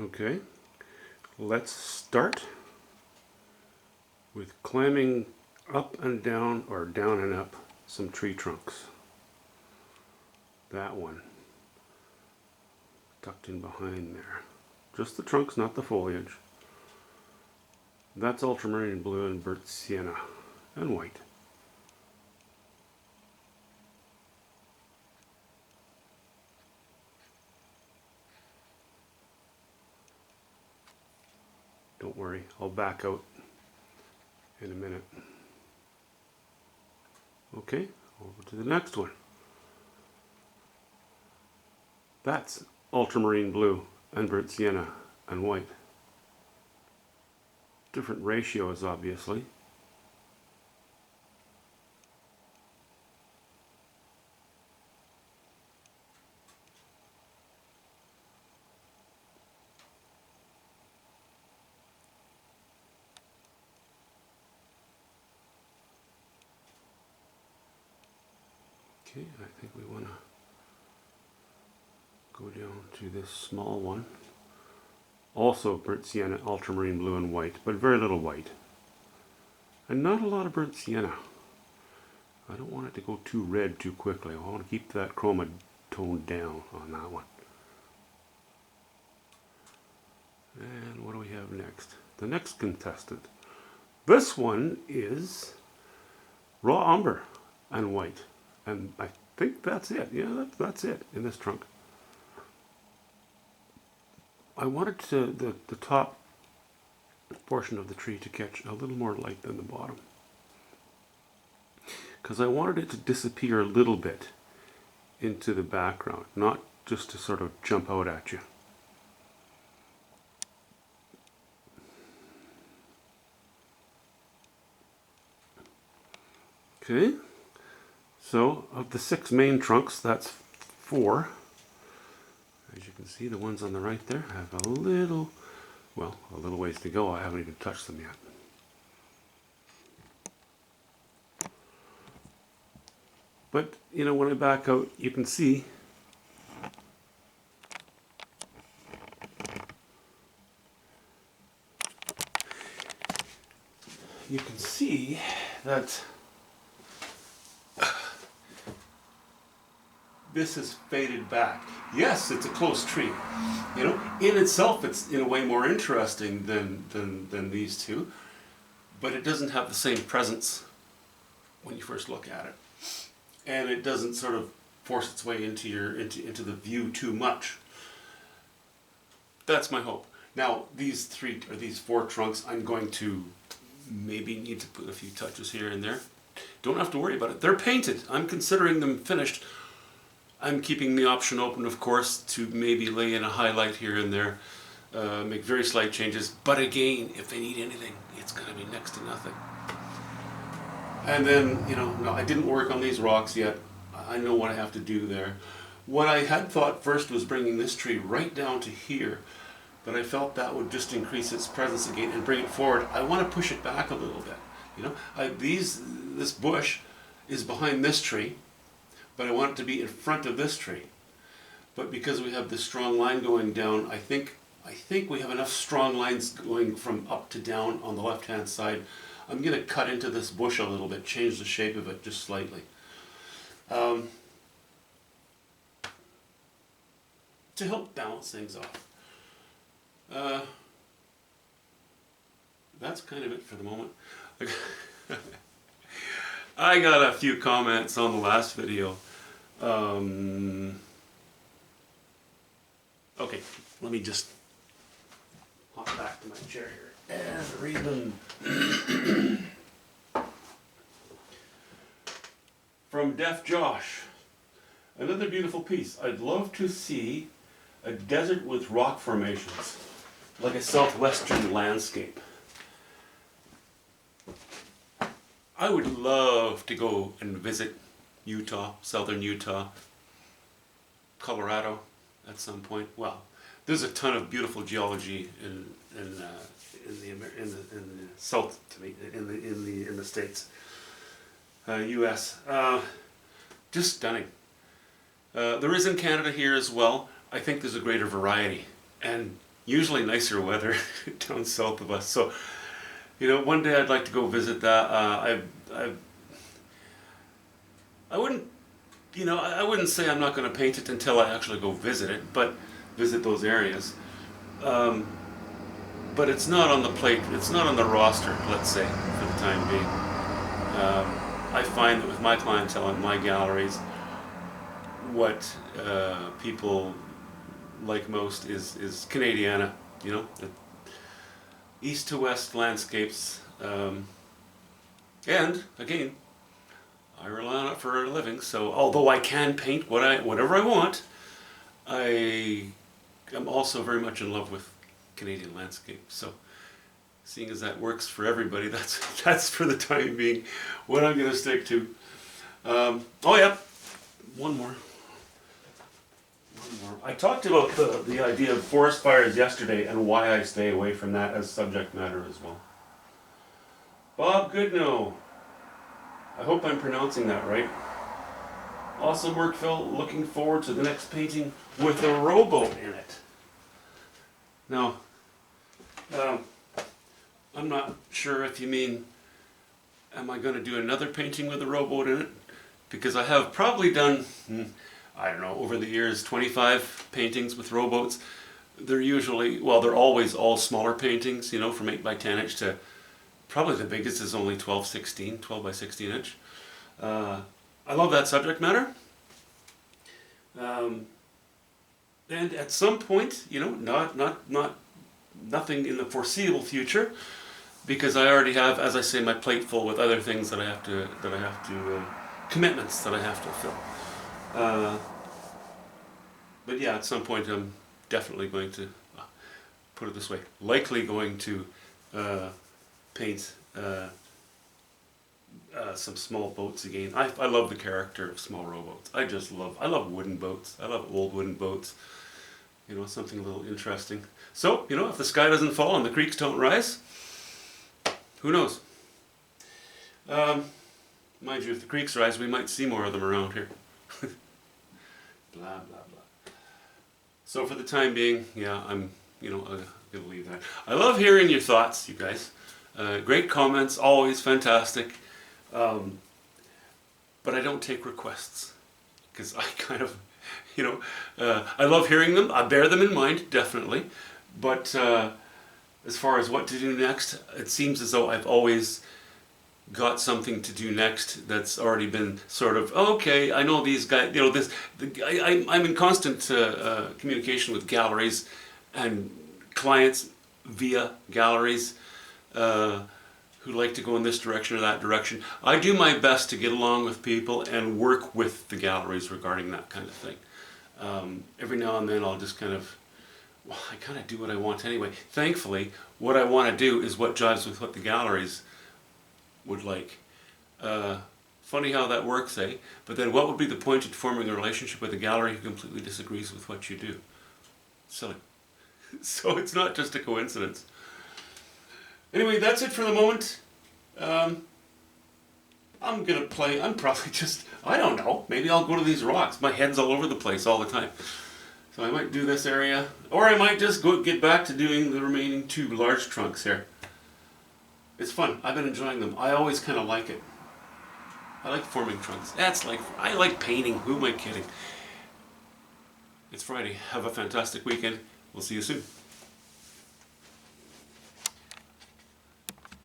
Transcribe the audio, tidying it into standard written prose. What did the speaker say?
Okay, let's start with climbing up and down, or down and up, some tree trunks. That one, tucked in behind there. Just the trunks, not the foliage. That's ultramarine blue and burnt sienna and white. Don't worry, I'll back out in a minute. Okay, over to the next one. That's ultramarine blue and burnt sienna and white. Different ratios, obviously. Okay, I think we want to go down to this small one. Also burnt sienna, ultramarine blue and white, but very little white. And not a lot of burnt sienna. I don't want it to go too red too quickly. I want to keep that chroma toned down on that one. And what do we have next? The next contestant. This one is raw umber and white. And I think that's it. Yeah, that's it in this trunk. I wanted the top portion of the tree to catch a little more light than the bottom, because I wanted it to disappear a little bit into the background, not just to sort of jump out at you. Okay, so of the 6 main trunks, that's 4. As you can see, the ones on the right there have a little ways to go. I haven't even touched them yet. But, you know, when I back out, you can see that this is faded back. Yes, it's a close tree. You know, in itself, it's in a way more interesting than these two, but it doesn't have the same presence when you first look at it, and it doesn't sort of force its way into the view too much. That's my hope. Now, these 4 trunks, I'm going to maybe need to put a few touches here and there. Don't have to worry about it. They're painted. I'm considering them finished. I'm keeping the option open, of course, to maybe lay in a highlight here and there, make very slight changes. But again, if I need anything, it's going to be next to nothing. And then, you know, no, I didn't work on these rocks yet. I know what I have to do there. What I had thought first was bringing this tree right down to here, but I felt that would just increase its presence again and bring it forward. I want to push it back a little bit. You know, this bush is behind this tree, but I want it to be in front of this tree. But because we have this strong line going down, I think we have enough strong lines going from up to down on the left-hand side. I'm going to cut into this bush a little bit, change the shape of it just slightly. To help balance things off. That's kind of it for the moment. I got a few comments on the last video. Okay, let me just hop back to my chair here and read them. From Deaf Josh. Another beautiful piece. I'd love to see a desert with rock formations, like a southwestern landscape. I would love to go and visit Utah, southern Utah, Colorado at some point. Well, there's a ton of beautiful geology in the south, to me, in the States, U.S. Just stunning. There is in Canada here as well. I think there's a greater variety, and usually nicer weather down south of us. So, one day I'd like to go visit that. I wouldn't, I wouldn't say I'm not going to paint it until I actually go visit it, but visit those areas. But it's not on the plate. It's not on the roster, let's say, for the time being. I find that with my clientele and my galleries, what people like most is Canadiana, the east to west landscapes. And again, I rely on it for a living. So although I can paint whatever I want, I am also very much in love with Canadian landscape. So seeing as that works for everybody, that's for the time being what I'm going to stick to. Oh yeah, one more. I talked about the idea of forest fires yesterday and why I stay away from that as subject matter as well. Bob Goodnow. I hope I'm pronouncing that right. Awesome work, Phil. Looking forward to the next painting with a rowboat in it. Now, I'm not sure if you mean, am I going to do another painting with a rowboat in it? Because I have probably done, I don't know, over the years, 25 paintings with rowboats. They're usually, they're always all smaller paintings, from 8 by 10 inch to probably the biggest is only 12 by 16 inch. I love that subject matter. And at some point, nothing in the foreseeable future, because I already have, as I say, my plate full with other things that I have to commitments that I have to fulfill. But yeah, at some point I'm definitely going to, put it this way, likely going to paint some small boats again. I love the character of small rowboats. I love wooden boats. I love old wooden boats. Something a little interesting. So, if the sky doesn't fall and the creeks don't rise, who knows? Mind you, if the creeks rise, we might see more of them around here. Blah, blah, blah. So for the time being, yeah, I'm going to leave that. I love hearing your thoughts, you guys. Great comments, always fantastic. But I don't take requests, because I kind of, I love hearing them. I bear them in mind, definitely. But as far as what to do next, it seems as though I've always got something to do next that's already been sort of, okay, I know these guys, I'm in constant communication with galleries and clients via galleries who like to go in this direction or that direction. I do my best to get along with people and work with the galleries regarding that kind of thing. Every now and then I'll just I kind of do what I want anyway. Thankfully, what I want to do is what jives with what the galleries would like. Funny how that works, eh? But then what would be the point in forming a relationship with a gallery who completely disagrees with what you do? Silly. So it's not just a coincidence. Anyway, that's it for the moment. I'm probably just, I don't know, maybe I'll go to these rocks. My head's all over the place all the time. So I might do this area, or I might just get back to doing the remaining 2 large trunks here. It's fun. I've been enjoying them. I always kind of like it. I like forming trunks. I like painting. Who am I kidding? It's Friday. Have a fantastic weekend. We'll see you soon.